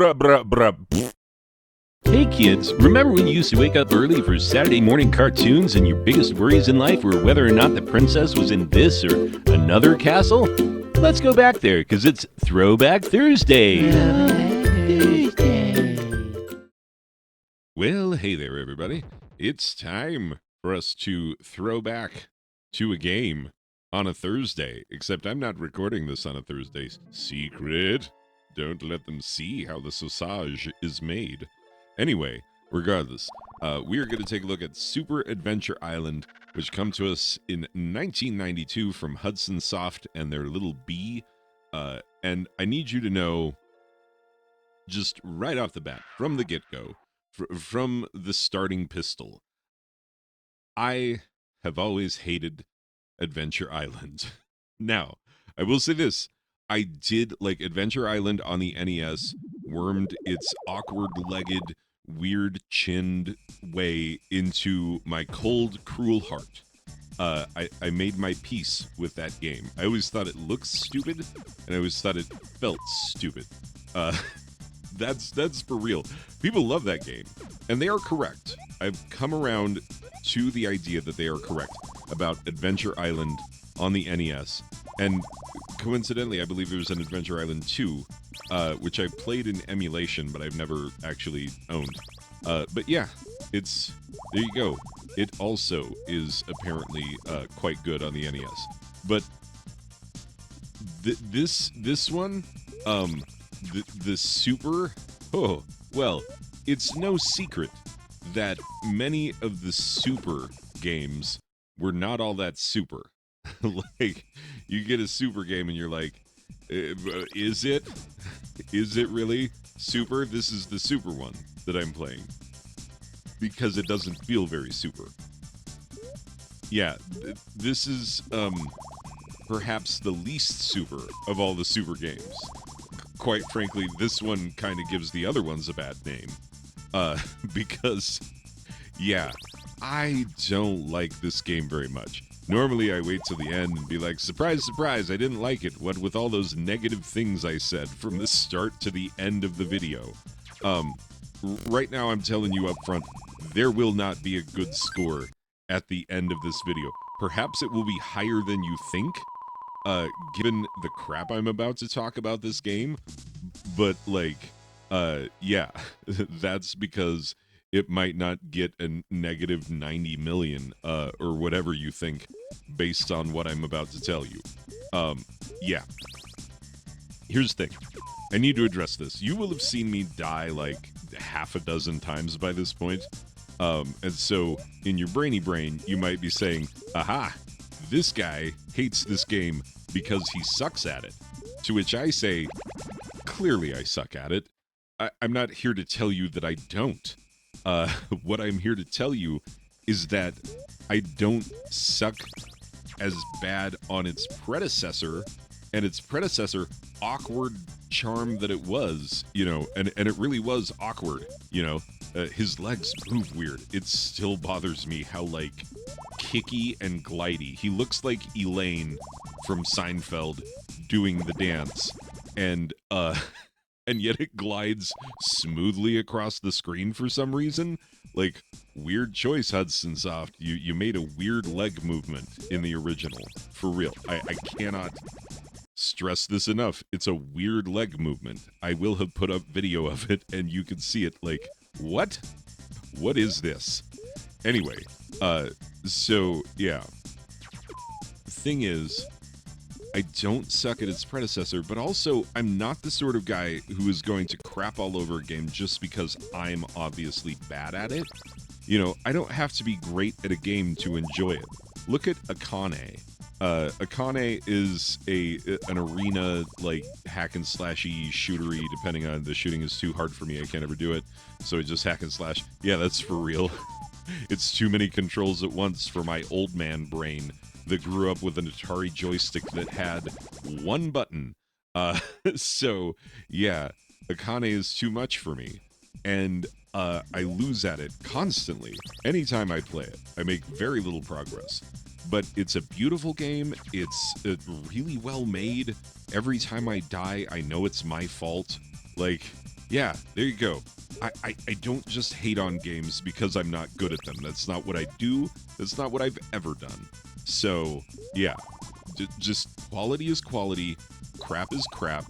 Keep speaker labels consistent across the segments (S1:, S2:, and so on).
S1: bruh, bruh, bruh. Hey kids, remember when you used to wake up early for Saturday morning cartoons and your biggest worries in life were whether or not the princess was in this or another castle? Let's go back there, because it's Throwback Thursday. Well, hey there, everybody. It's time for us to throw back to a game on a Thursday, except I'm not recording this on a Thursday. Secret. Don't let them see how the sausage is made. Anyway, regardless, we are going to take a look at Super Adventure Island, which come to us in 1992 from Hudson Soft and their little bee. And I need you to know, just right off the bat, from the get-go, from the starting pistol, I have always hated Adventure Island. Now, I will say this. I did like Adventure Island on the NES, wormed its awkward-legged, weird-chinned way into my cold, cruel heart. I made my peace with that game. I always thought it looked stupid, and I always thought it felt stupid. That's for real. People love that game, and they are correct. I've come around to the idea that they are correct about Adventure Island on the NES, and coincidentally, I believe there's an Adventure Island 2, which I played in emulation, but I've never actually owned. But yeah, there you go. It also is apparently quite good on the NES. But this one, the Super, well, it's no secret that many of the Super games were not all that super. Like, you get a Super game and you're like, is it? Is it really super? This is the Super one that I'm playing. Because it doesn't feel very super. Yeah, this is perhaps the least super of all the Super games. Quite frankly, this one kind of gives the other ones a bad name. Because, yeah, I don't like this game very much. Normally, I wait till the end and be like, surprise, surprise, I didn't like it. What with all those negative things I said from the start to the end of the video. Right now, I'm telling you up front, there will not be a good score at the end of this video. Perhaps it will be higher than you think, given the crap I'm about to talk about this game. But, like, yeah, that's because it might not get a negative 90 million, or whatever you think, based on what I'm about to tell you. Yeah. Here's the thing. I need to address this. You will have seen me die, like, half a dozen times by this point. And so, in your brainy brain, you might be saying, aha, this guy hates this game because he sucks at it. To which I say, clearly I suck at it. I'm not here to tell you that I don't. What I'm here to tell you is that I don't suck as bad on its predecessor, and its predecessor, awkward charm that it was, you know, and it really was awkward, you know. His legs move weird. It still bothers me how, like, kicky and glidey. He looks like Elaine from Seinfeld doing the dance, and yet it glides smoothly across the screen for some reason. Like, weird choice, Hudson Soft. You made a weird leg movement in the original. For real. I cannot stress this enough. It's a weird leg movement. I will have put up video of it, and you can see it. Like, what? What is this? Anyway, so, yeah. The thing is, I don't suck at its predecessor, but also I'm not the sort of guy who is going to crap all over a game just because I'm obviously bad at it. You know, I don't have to be great at a game to enjoy it. Look at Akane. Akane is an arena, like, hack and slashy shootery, depending on the shooting is too hard for me. I can't ever do it, so I just hack and slash. Yeah, that's for real. It's too many controls at once for my old man brain that grew up with an Atari joystick that had one button. So, yeah, Akane is too much for me. And I lose at it constantly. Anytime I play it, I make very little progress. But it's a beautiful game. It's really well made. Every time I die, I know it's my fault. Like, Yeah, there you go. I don't just hate on games because I'm not good at them. That's not what I do. That's not what I've ever done. So, yeah, just quality is quality, crap is crap.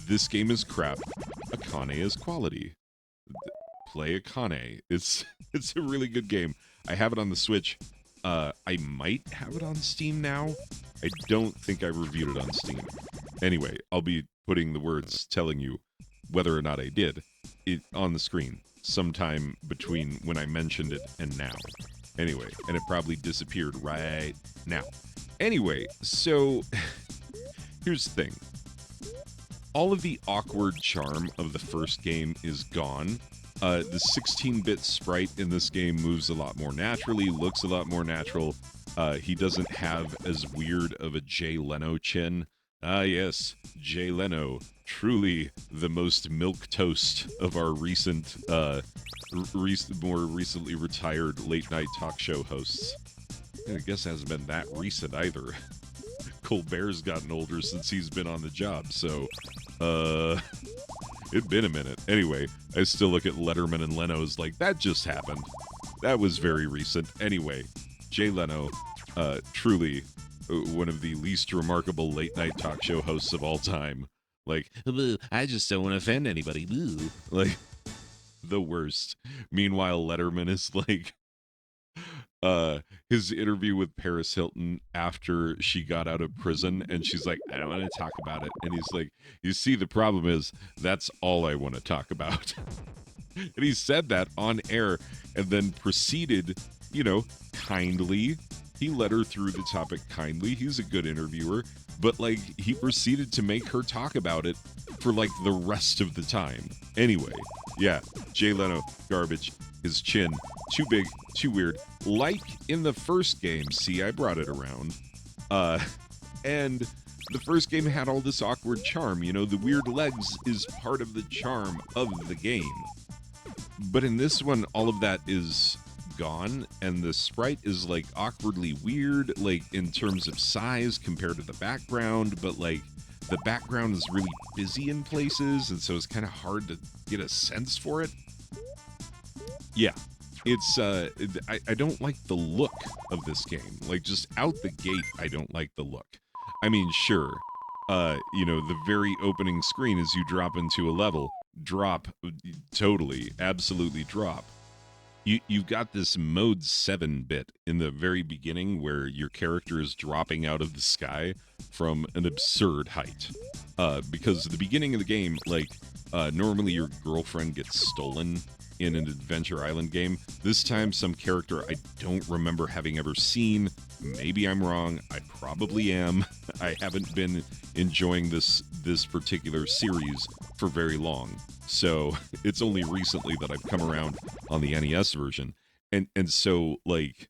S1: This game is crap. Akane is quality. Play Akane. It's it's a really good game. I have it on the Switch. I might have it on Steam now. I don't think I reviewed it on Steam. Anyway, I'll be putting the words telling you whether or not I did it on the screen sometime between when I mentioned it and now. Anyway, and it probably disappeared right now. Anyway, so here's the thing. All of the awkward charm of the first game is gone. The 16-bit sprite in this game moves a lot more naturally, looks a lot more natural. He doesn't have as weird of a Jay Leno chin. Ah, yes, Jay Leno, truly the most milquetoast of our recent, more recently retired late-night talk show hosts. I guess it hasn't been that recent either. Colbert's gotten older since he's been on the job, so, it'd been a minute. Anyway, I still look at Letterman and Leno's like, that just happened. That was very recent. Anyway, Jay Leno, truly one of the least remarkable late-night talk show hosts of all time. Like, I just don't want to offend anybody. Like, the worst. Meanwhile, Letterman is like, his interview with Paris Hilton after she got out of prison, and she's like, I don't want to talk about it. And he's like, you see, the problem is that's all I want to talk about. And he said that on air and then proceeded, kindly. He led her through the topic kindly. He's a good interviewer, but like he proceeded to make her talk about it for like the rest of the time. Anyway, yeah, Jay Leno, garbage. His chin, too big, too weird. Like in the first game, see, I brought it around. And the first game had all this awkward charm. The weird legs is part of the charm of the game. But in this one, all of that is gone, and the sprite is like awkwardly weird, like in terms of size compared to the background, but like the background is really busy in places, and so it's kind of hard to get a sense for it. Yeah, it's I don't like the look of this game. Like just out the gate, I don't like the look. I mean, sure, the very opening screen as you drop into a level, drop, totally, absolutely drop. You've got this mode 7 bit in the very beginning where your character is dropping out of the sky from an absurd height. Because at the beginning of the game, like, normally your girlfriend gets stolen in an Adventure Island game. This time, some character I don't remember having ever seen. Maybe I'm wrong. I probably am. I haven't been enjoying this particular series for very long. So it's only recently that I've come around on the NES version. And so like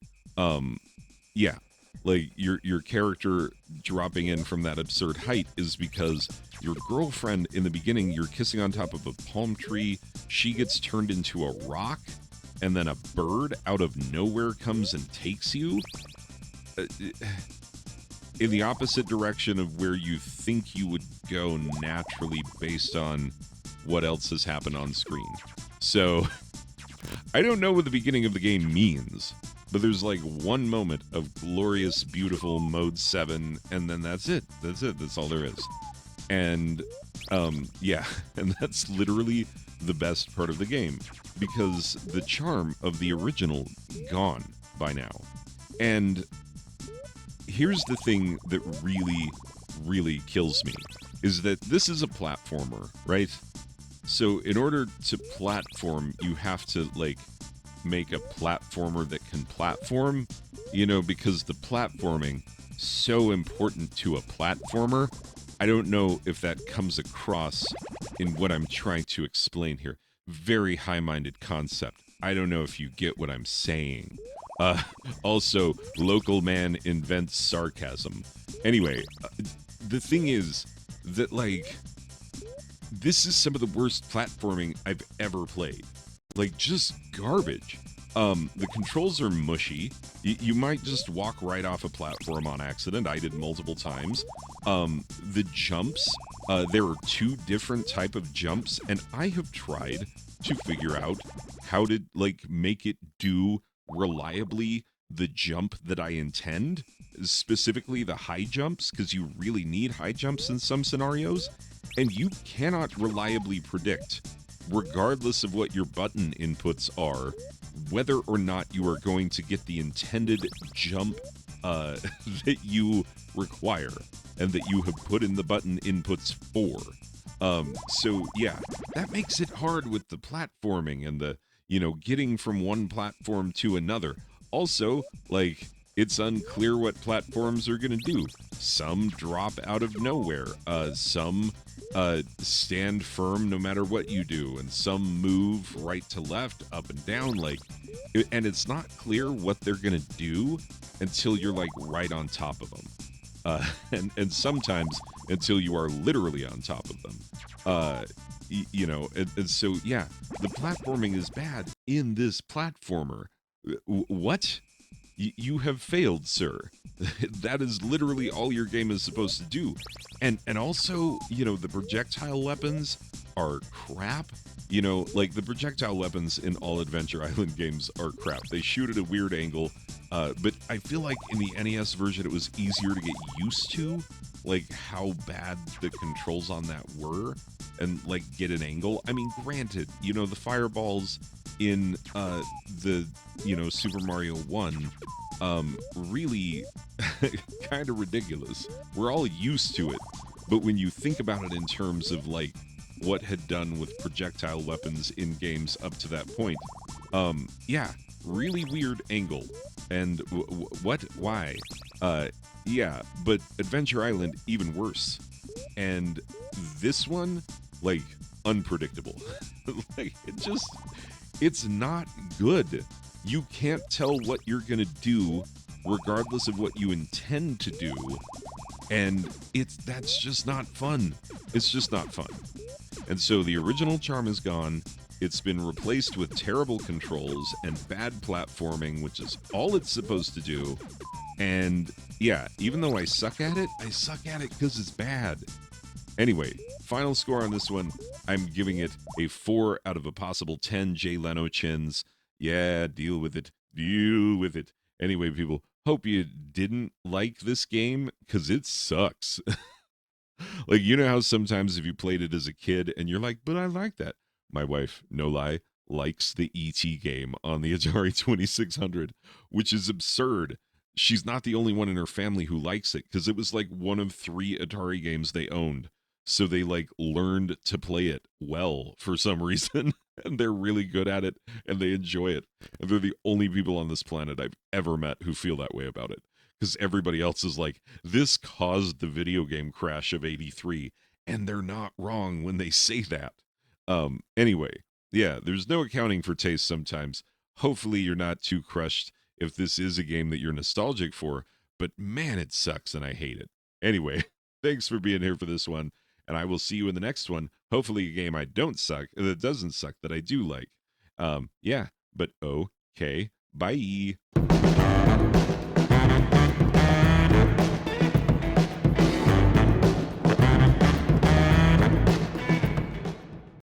S1: yeah, like your character dropping in from that absurd height is because your girlfriend in the beginning, you're kissing on top of a palm tree, she gets turned into a rock, and then a bird out of nowhere comes and takes you in the opposite direction of where you think you would go naturally based on what else has happened on screen. So I don't know what the beginning of the game means, but there's like one moment of glorious, beautiful mode 7, and then that's it. That's all there is. And yeah, and that's literally the best part of the game, because the charm of the original gone by now. And here's the thing that really, really kills me, is that this is a platformer, right? So in order to platform, you have to, like, make a platformer that can platform, because the platforming so important to a platformer. I don't know if that comes across in what I'm trying to explain here. Very high-minded concept. I don't know if you get what I'm saying. Also, local man invents sarcasm. Anyway, the thing is that, like, this is some of the worst platforming I've ever played. Like, just garbage. The controls are mushy. You might just walk right off a platform on accident. I did multiple times. The jumps, there are two different type of jumps, and I have tried to figure out how to like make it do reliably the jump that I intend, specifically the high jumps, because you really need high jumps in some scenarios, and you cannot reliably predict, regardless of what your button inputs are, whether or not you are going to get the intended jump that you require and that you have put in the button inputs for. So yeah, that makes it hard with the platforming and the, getting from one platform to another. Also, like, it's unclear what platforms are going to do. Some drop out of nowhere. Some stand firm no matter what you do, and some move right to left, up and down. Like, and it's not clear what they're going to do until you're like right on top of them. And sometimes until you are literally on top of them. And so yeah, the platforming is bad in this platformer. What? You have failed, sir. That is literally all your game is supposed to do. And also, the projectile weapons are crap. Like the projectile weapons in all Adventure Island games are crap. They shoot at a weird angle, but I feel like in the NES version it was easier to get used to, like how bad the controls on that were, and like get an angle. I mean, granted, the fireballs in the Super Mario 1 really kind of ridiculous. We're all used to it, but when you think about it in terms of like what had done with projectile weapons in games up to that point, yeah, really weird angle. And what? Why? Yeah, but Adventure Island even worse. And this one, like, unpredictable. Like, it's not good. You can't tell what you're gonna do regardless of what you intend to do, and that's just not fun. It's just not fun. And so the original charm is gone. It's been replaced with terrible controls and bad platforming, which is all it's supposed to do. And yeah, even though I suck at it because it's bad. Anyway, final score on this one, I'm giving it a 4 out of a possible 10 Jay Leno chins. Yeah, deal with it. Deal with it. Anyway, people, hope you didn't like this game, because it sucks. Like, how sometimes if you played it as a kid and you're like, but I like that. My wife, no lie, likes the E.T. game on the Atari 2600, which is absurd. She's not the only one in her family who likes it, because it was like one of 3 Atari games they owned. So they like learned to play it well for some reason, and they're really good at it and they enjoy it. And they're the only people on this planet I've ever met who feel that way about it, because everybody else is like, this caused the video game crash of 83, and they're not wrong when they say that. Anyway, yeah, there's no accounting for taste sometimes. Hopefully you're not too crushed if this is a game that you're nostalgic for, but man, it sucks and I hate it. Anyway, thanks for being here for this one, and I will see you in the next one. Hopefully a game I don't suck, that doesn't suck, that I do like. Yeah, but okay, bye.